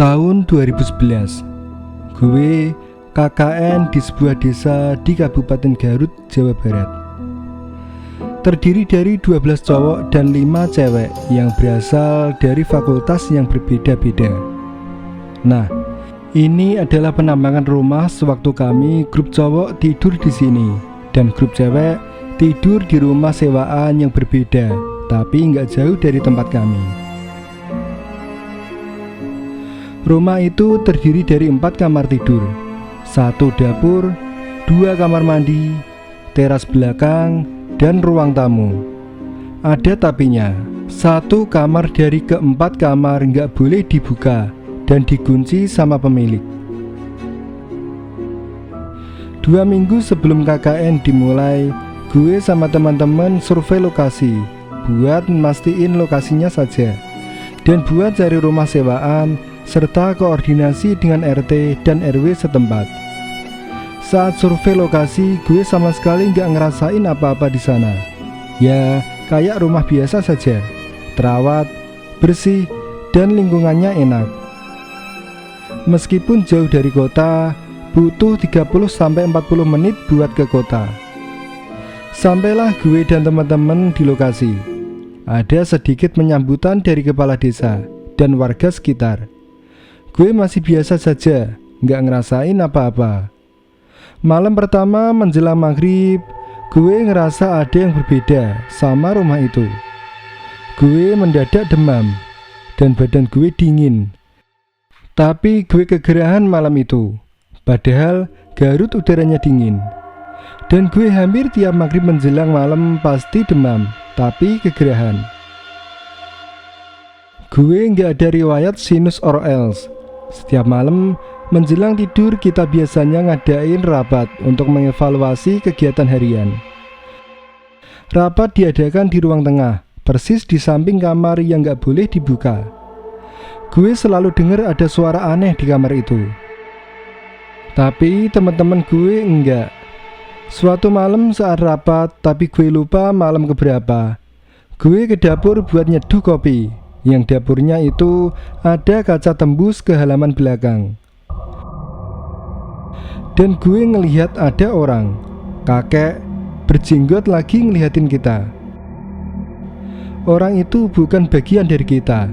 Tahun 2011, gue KKN di sebuah desa di Kabupaten Garut, Jawa Barat. Terdiri dari 12 cowok dan 5 cewek yang berasal dari fakultas yang berbeda-beda. Nah, ini adalah penambangan rumah sewaktu kami grup cowok tidur di sini dan grup cewek tidur di rumah sewaan yang berbeda, tapi nggak jauh dari tempat kami. Rumah itu terdiri dari 4 kamar tidur, 1 dapur, 2 kamar mandi, teras belakang, dan ruang tamu. Ada tapinya, 1 kamar dari ke-4 kamar nggak boleh dibuka dan dikunci sama pemilik. 2 minggu sebelum KKN dimulai, gue sama teman-teman survei lokasi buat mastiin lokasinya saja dan buat cari rumah sewaan serta koordinasi dengan RT dan RW setempat. Saat survei lokasi, gue sama sekali nggak ngerasain apa-apa di sana. Ya, kayak rumah biasa saja, terawat, bersih, dan lingkungannya enak. Meskipun jauh dari kota, butuh 30-40 menit buat ke kota. Sampailah gue dan teman-teman di lokasi. Ada sedikit penyambutan dari kepala desa dan warga sekitar. Gue masih biasa saja, nggak ngerasain apa-apa. Malam pertama menjelang maghrib, gue ngerasa ada yang berbeda sama rumah itu. Gue mendadak demam dan badan gue dingin. Tapi gue kegerahan malam itu, padahal Garut udaranya dingin. Dan gue hampir tiap maghrib menjelang malam pasti demam, tapi kegerahan. Gue nggak ada riwayat sinus or else. Setiap malam menjelang tidur kita biasanya ngadain rapat untuk mengevaluasi kegiatan harian. Rapat diadakan di ruang tengah, persis di samping kamar yang nggak boleh dibuka. Gue selalu dengar ada suara aneh di kamar itu. Tapi teman-teman gue enggak. Suatu malam saat rapat, tapi gue lupa malam keberapa, gue ke dapur buat nyeduh kopi. Yang dapurnya itu ada kaca tembus ke halaman belakang. Dan gue ngelihat ada orang, kakek, berjenggot lagi ngelihatin kita. Orang itu bukan bagian dari kita.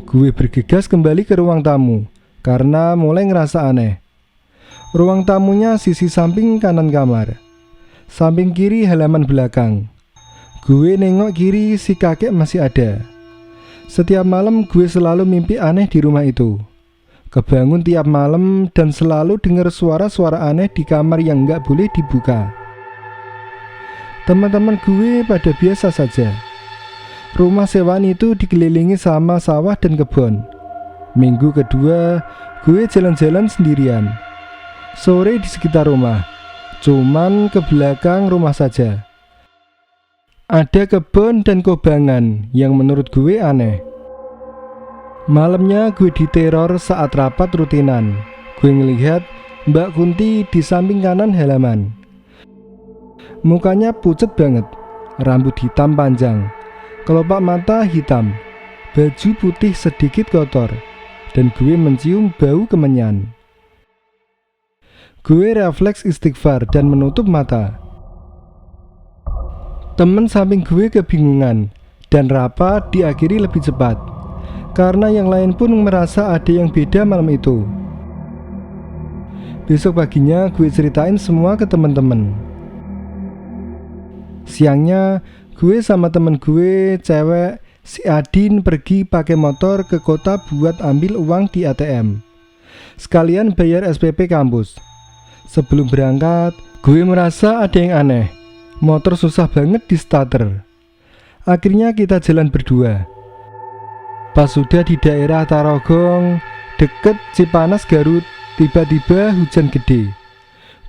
Gue bergegas kembali ke ruang tamu karena mulai ngerasa aneh. Ruang tamunya sisi samping kanan kamar, samping kiri halaman belakang. Gue nengok kiri, si kakek masih ada. Setiap malam gue selalu mimpi aneh di rumah itu. Kebangun tiap malam dan selalu dengar suara-suara aneh di kamar yang nggak boleh dibuka. Teman-teman gue pada biasa saja. Rumah sewaan itu dikelilingi sama sawah dan kebun. Minggu kedua, gue jalan-jalan sendirian. Sore di sekitar rumah, cuman ke belakang rumah saja. Ada kebun dan kobangan yang menurut gue aneh. Malamnya gue diteror saat rapat rutinan. Gue ngelihat Mbak Kunti di samping kanan halaman. Mukanya pucet banget, rambut hitam panjang, kelopak mata hitam, baju putih sedikit kotor, dan gue mencium bau kemenyan. Gue refleks istighfar dan menutup mata. Temen samping gue kebingungan dan rapat diakhiri lebih cepat karena yang lain pun merasa ada yang beda malam itu. Besok paginya gue ceritain semua ke temen-temen. Siangnya gue sama temen gue cewek si Adin pergi pakai motor ke kota buat ambil uang di ATM, sekalian bayar SPP kampus. Sebelum berangkat, gue merasa ada yang aneh. Motor susah banget di starter. Akhirnya kita jalan berdua. Pas sudah di daerah Tarogong, deket Cipanas Garut, tiba-tiba hujan gede.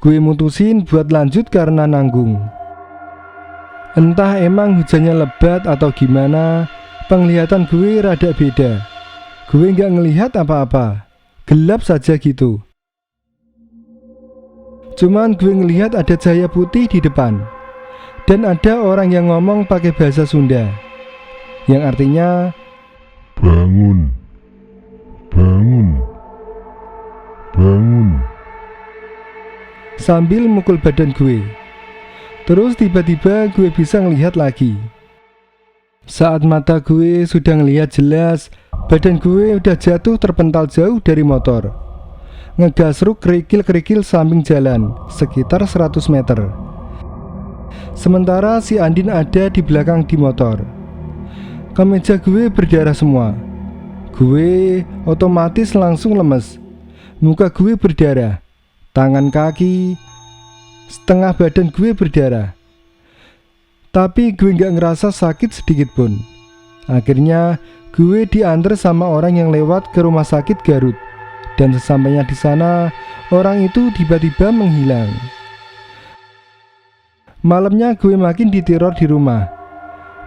Gue mutusin buat lanjut karena nanggung. Entah emang hujannya lebat atau gimana, penglihatan gue rada beda. Gue gak ngelihat apa-apa, gelap saja gitu. Cuman gue ngelihat ada cahaya putih di depan. Dan ada orang yang ngomong pakai bahasa Sunda, yang artinya bangun, Bangun, bangun. Sambil mukul badan gue. Terus tiba-tiba gue bisa ngelihat lagi. Saat mata gue sudah ngelihat jelas, badan gue udah jatuh terpental jauh dari motor. Ngegasruk kerikil-kerikil samping jalan, sekitar 100 meter. Sementara si Andin ada di belakang di motor. Kemeja gue berdarah semua. Gue otomatis langsung lemes. Muka gue berdarah, tangan kaki, setengah badan gue berdarah. Tapi gue gak ngerasa sakit sedikit pun. Akhirnya gue diantar sama orang yang lewat ke rumah sakit Garut. Dan sesampainya di sana, orang itu tiba-tiba menghilang. Malamnya gue makin diteror di rumah.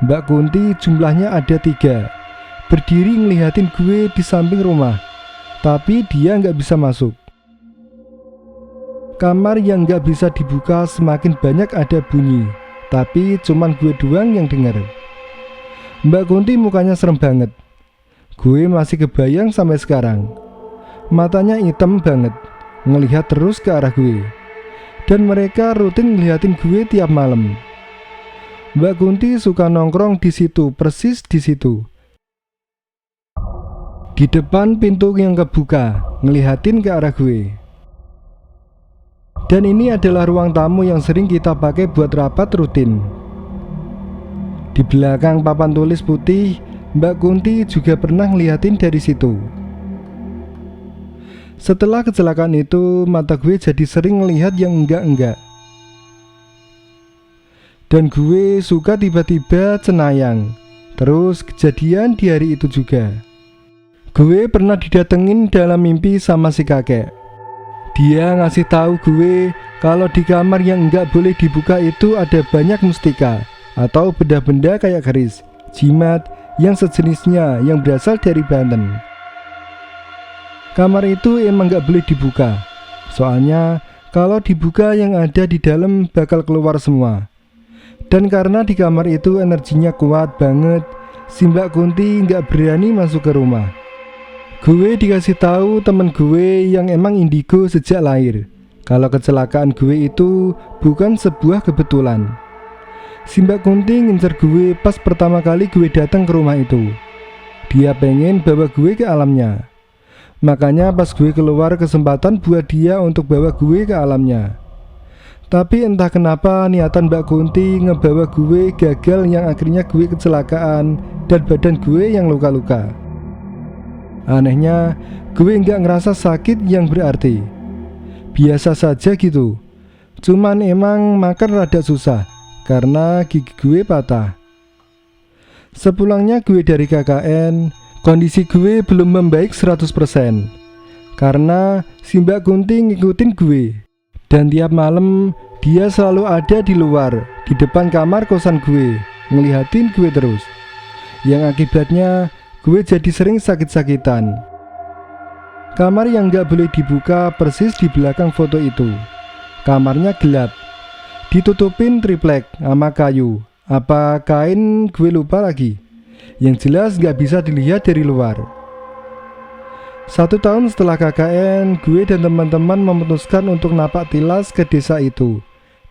Mbak Kunti jumlahnya ada 3, berdiri ngeliatin gue di samping rumah. Tapi dia gak bisa masuk. Kamar yang gak bisa dibuka semakin banyak ada bunyi. Tapi cuman gue doang yang denger. Mbak Kunti mukanya serem banget. Gue masih kebayang sampai sekarang. Matanya hitam banget, ngelihat terus ke arah gue. Dan mereka rutin ngeliatin gue tiap malam. Mbak Kunti suka nongkrong di situ, persis di situ. Di depan pintu yang kebuka, ngelihatin ke arah gue. Dan ini adalah ruang tamu yang sering kita pakai buat rapat rutin. Di belakang papan tulis putih, Mbak Kunti juga pernah ngeliatin dari situ. Setelah kecelakaan itu, mata gue jadi sering ngelihat yang enggak-enggak. Dan gue suka tiba-tiba cenayang. Terus kejadian di hari itu juga. Gue pernah didatengin dalam mimpi sama si kakek. Dia ngasih tahu gue kalau di kamar yang enggak boleh dibuka itu ada banyak mustika atau benda-benda kayak keris, jimat, yang sejenisnya yang berasal dari Banten. Kamar itu emang enggak boleh dibuka. Soalnya kalau dibuka yang ada di dalam bakal keluar semua. Dan karena di kamar itu energinya kuat banget, si Mbak Kunti enggak berani masuk ke rumah. Gue dikasih tahu temen gue yang emang indigo sejak lahir kalau kecelakaan gue itu bukan sebuah kebetulan. Si Mbak Kunti ngincer gue pas pertama kali gue datang ke rumah itu. Dia pengen bawa gue ke alamnya. Makanya pas gue keluar kesempatan buat dia untuk bawa gue ke alamnya. Tapi entah kenapa niatan Mbak Kunti ngebawa gue gagal yang akhirnya gue kecelakaan dan badan gue yang luka-luka. Anehnya, gue nggak ngerasa sakit yang berarti. Biasa saja gitu. Cuman emang makan rada susah karena gigi gue patah. Sepulangnya gue dari KKN, kondisi gue belum membaik 100%. Karena si Mbak Kunti ngikutin gue. Dan tiap malam dia selalu ada di luar, di depan kamar kosan gue, ngelihatin gue terus. Yang akibatnya gue jadi sering sakit-sakitan. Kamar yang gak boleh dibuka persis di belakang foto itu. Kamarnya gelap, ditutupin triplek sama kayu. Apa kain gue lupa lagi. Yang jelas gak bisa dilihat dari luar. 1 tahun setelah KKN, gue dan teman-teman memutuskan untuk napak tilas ke desa itu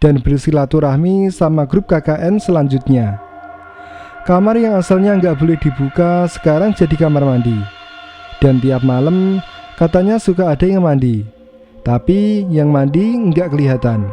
dan bersilaturahmi sama grup KKN selanjutnya. Kamar yang asalnya nggak boleh dibuka sekarang jadi kamar mandi. Dan tiap malam katanya suka ada yang mandi. Tapi yang mandi nggak kelihatan.